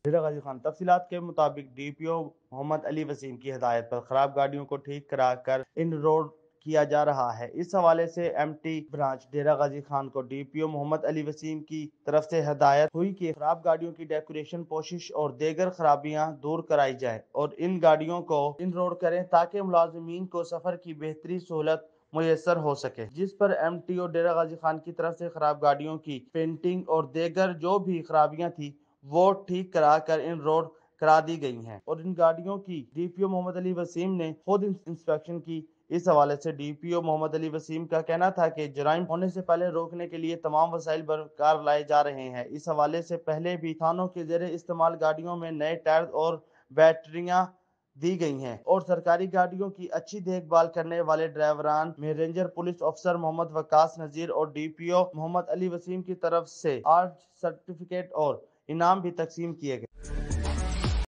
ڈیرہ غازی خان تفصیلات کے مطابق ڈی پی او محمد علی وسیم کی ہدایت پر خراب گاڑیوں کو ٹھیک کرا کر ان روڈ کیا جا رہا ہے۔ اس حوالے سے M T branch Dera Ghazi Khan کو ڈی پی او محمد علی وسیم کی طرف سے ہدایت ہوئی کہ خراب گاڑیوں کی ڈیکوریشن، پوشش اور دیگر خرابیاں دور کرائی جائیں اور ان گاڑیوں کو ان روڈ کریں تاکہ ملازمین کو سفر کی بہتری سہولت میسر ہو سکے، جس پر M T O Dera Ghazi Khan کی طرف سے خراب گاڑیوں کی پینٹنگ اور دیگر جو بھی خرابیاں تھیں وہ ٹھیک کرا کر ان روڈ کرا دی گئی ہیں اور ان گاڑیوں کی ڈی پی او محمد علی وسیم نے خود انسپیکشن کی۔ اس حوالے سے ڈی پی او محمد علی وسیم کا کہنا تھا کہ جرائم ہونے سے پہلے روکنے کے لیے تمام وسائل برکار لائے جا رہے ہیں۔ اس حوالے سے پہلے بھی تھانوں کے زیر استعمال گاڑیوں میں نئے ٹائر اور بیٹریاں دی گئی ہیں اور سرکاری گاڑیوں کی اچھی دیکھ بھال کرنے والے ڈرائیوران میں رینجر پولیس افسر محمد وقاص نذیر اور ڈی پی او محمد علی وسیم کی طرف سے آرٹ سرٹیفکیٹ اور انعام بھی تقسیم کیے گئے۔